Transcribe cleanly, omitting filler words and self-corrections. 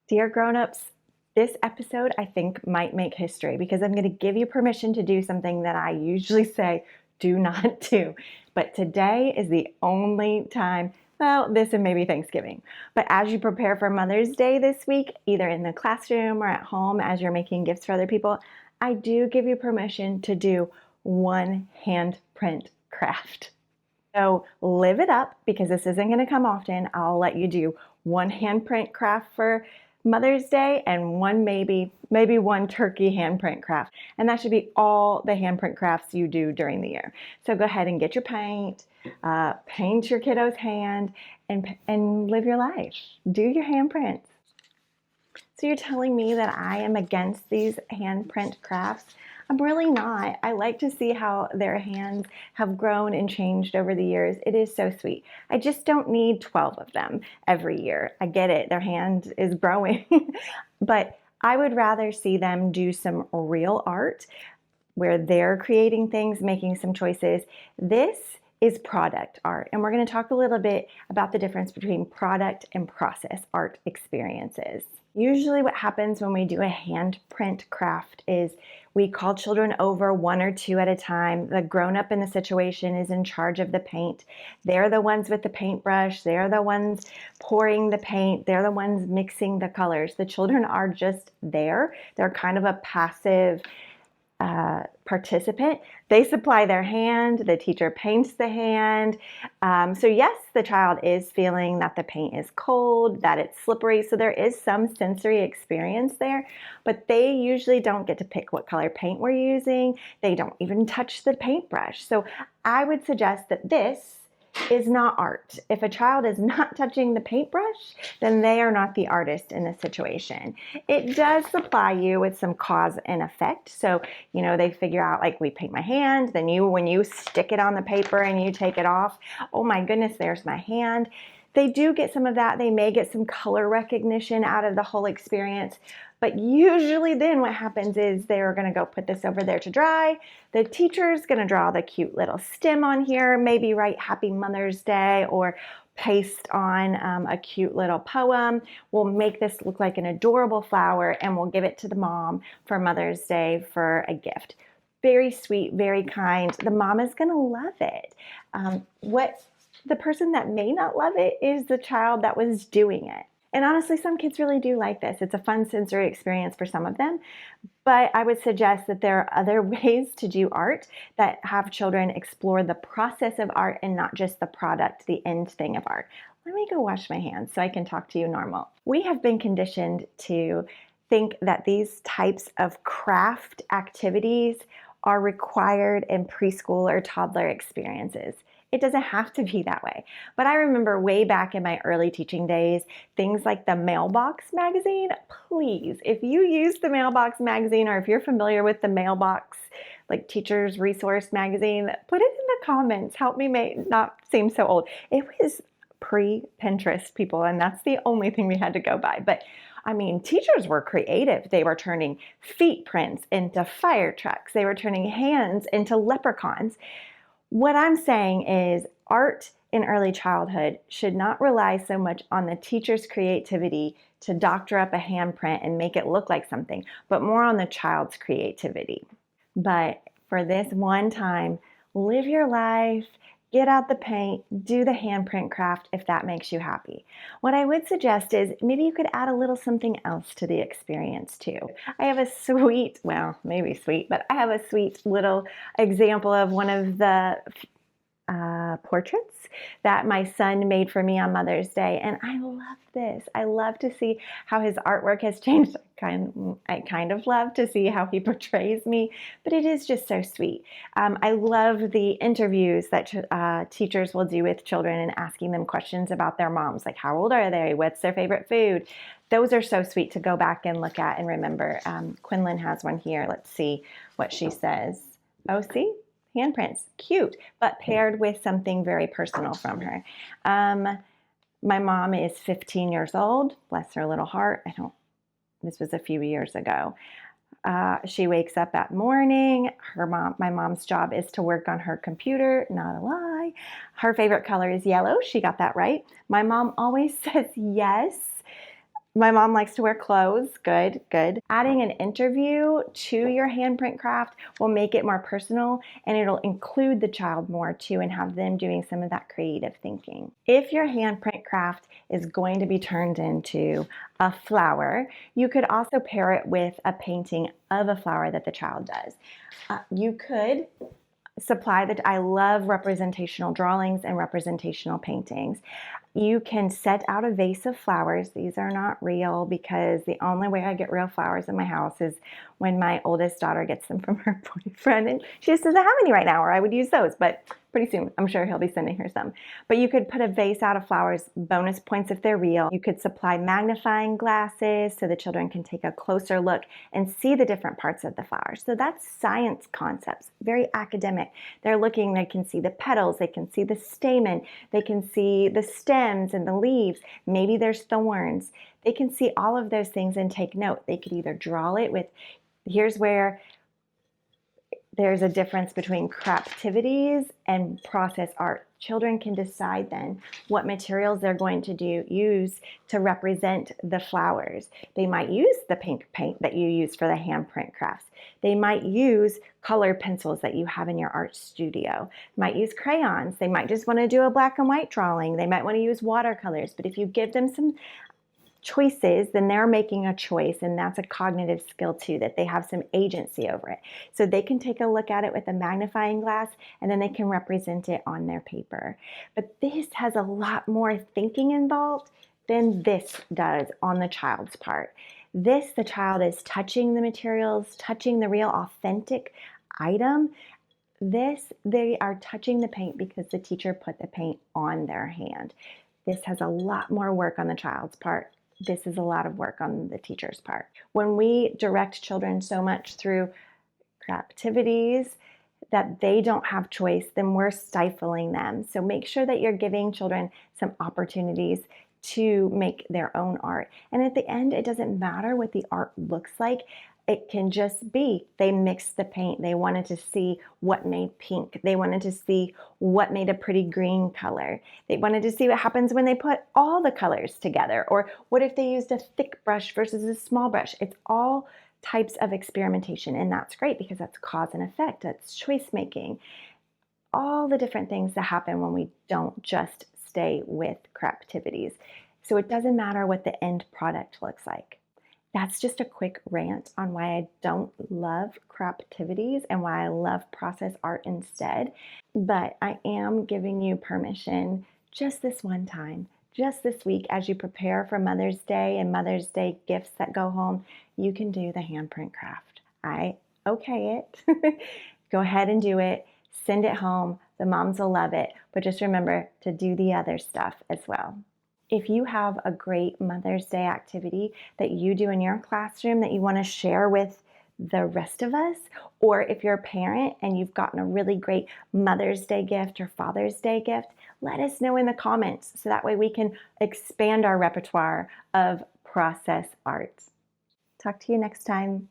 Dear Grownups, this episode I think might make history because I'm going to give you permission to do something that I usually say do not do. But today is the only time, well, this and maybe Thanksgiving. But as you prepare for Mother's Day this week, either in the classroom or at home as you're making gifts for other people, I do give you permission to do one handprint craft. So live it up because this isn't going to come often. I'll let you do one handprint craft for Mother's Day and one maybe one turkey handprint craft. And that should be all the handprint crafts you do during the year. So go ahead and get your paint, paint your kiddo's hand, and live your life. Do your handprints. So you're telling me that I am against these handprint crafts? I'm really not. I like to see how their hands have grown and changed over the years. It is so sweet. I just don't need 12 of them every year. I get it. Their hand is growing. But I would rather see them do some real art where they're creating things, making some choices. This is product art. And we're going to talk a little bit about the difference between product and process art experiences. Usually what happens when we do a handprint craft is we call children over one or two at a time. The grown-up in the situation is in charge of the paint. They're the ones with the paintbrush. They're the ones pouring the paint. They're the ones mixing the colors. The children are just there. They're kind of a passive participant. They supply their hand, the teacher paints the hand. So yes, the child is feeling that the paint is cold, that it's slippery, so there is some sensory experience there, but they usually don't get to pick what color paint we're using. They don't even touch the paintbrush. So I would suggest that this is not art. If a child is not touching the paintbrush, then they are not the artist in this situation. It does supply you with some cause and effect. So, they figure out, like, we paint my hand, then when you stick it on the paper and you take it off, oh my goodness, there's my hand. They do get some of that. They may get some color recognition out of the whole experience. But usually then what happens is they're going to go put this over there to dry. The teacher's going to draw the cute little stem on here, maybe write Happy Mother's Day or paste on a cute little poem. We'll make this look like an adorable flower and we'll give it to the mom for Mother's Day for a gift. Very sweet, very kind. The mom is going to love it. The person that may not love it is the child that was doing it. And honestly, some kids really do like this. It's a fun sensory experience for some of them. But I would suggest that there are other ways to do art that have children explore the process of art and not just the product, the end thing of art. Let me go wash my hands so I can talk to you normal. We have been conditioned to think that these types of craft activities are required in preschool or toddler experiences. It doesn't have to be that way. But I remember way back in my early teaching days, things like the Mailbox magazine. Please, if you use the Mailbox magazine or if you're familiar with the Mailbox, like Teacher's Resource magazine, put it in the comments. Help me not seem so old. It was pre-Pinterest, people, and that's the only thing we had to go by. But teachers were creative. They were turning feet prints into fire trucks. They were turning hands into leprechauns. What I'm saying is art in early childhood should not rely so much on the teacher's creativity to doctor up a handprint and make it look like something, but more on the child's creativity. But for this one time, live your life, get out the paint, do the handprint craft if that makes you happy. What I would suggest is maybe you could add a little something else to the experience too. I have a sweet, well, maybe sweet, but I have a sweet little example of one of the portraits that my son made for me on Mother's Day. And I love this. I love to see how his artwork has changed. I kind of love to see how he portrays me, but it is just so sweet. I love the interviews that teachers will do with children and asking them questions about their moms, like how old are they? What's their favorite food? Those are so sweet to go back and look at and remember. Quinlan has one here. Let's see what she says. Oh, see? Handprints, cute, but paired with something very personal from her. My mom is 15 years old, bless her little heart. This was a few years ago. She wakes up that morning. My mom's job is to work on her computer, not a lie. Her favorite color is yellow. She got that right. My mom always says yes. My mom likes to wear clothes. Good, good. Adding an interview to your handprint craft will make it more personal, and it'll include the child more too and have them doing some of that creative thinking. If your handprint craft is going to be turned into a flower, you could also pair it with a painting of a flower that the child does. You could supply that. I love representational drawings and representational paintings. You can set out a vase of flowers. These are not real because the only way I get real flowers in my house is when my oldest daughter gets them from her boyfriend, and she just doesn't have any right now, or I would use those, but pretty soon I'm sure he'll be sending her some. But you could put a vase out of flowers, bonus points if they're real. You could supply magnifying glasses so the children can take a closer look and see the different parts of the flower. So that's science concepts, very academic. They're looking, they can see the petals, they can see the stamen, they can see the stems and the leaves. Maybe there's thorns. They can see all of those things and take note. They could either draw it with, here's where there's a difference between craptivities and process art. Children can decide then what materials they're going to use to represent the flowers. They might use the pink paint that you use for the handprint crafts. They might use color pencils that you have in your art studio. They might use crayons. They might just want to do a black and white drawing. They might want to use watercolors. But if you give them some choices, then they're making a choice, and that's a cognitive skill too, that they have some agency over it. So they can take a look at it with a magnifying glass, and then they can represent it on their paper. But this has a lot more thinking involved than this does on the child's part. This, the child is touching the materials, touching the real authentic item. This, they are touching the paint because the teacher put the paint on their hand. This has a lot more work on the child's part. This is a lot of work on the teacher's part. When we direct children so much through activities that they don't have choice, then we're stifling them. So make sure that you're giving children some opportunities to make their own art. And at the end, it doesn't matter what the art looks like. It can just be they mixed the paint. They wanted to see what made pink. They wanted to see what made a pretty green color. They wanted to see what happens when they put all the colors together. Or what if they used a thick brush versus a small brush? It's all types of experimentation, and that's great because that's cause and effect. That's choice making. All the different things that happen when we don't just stay with craptivities. So it doesn't matter what the end product looks like. That's just a quick rant on why I don't love craptivities and why I love process art instead. But I am giving you permission just this one time, just this week, as you prepare for Mother's Day and Mother's Day gifts that go home, you can do the handprint craft. I okay it. Go ahead and do it. Send it home. The moms will love it. But just remember to do the other stuff as well. If you have a great Mother's Day activity that you do in your classroom that you want to share with the rest of us, or if you're a parent and you've gotten a really great Mother's Day gift or Father's Day gift, let us know in the comments so that way we can expand our repertoire of process art. Talk to you next time.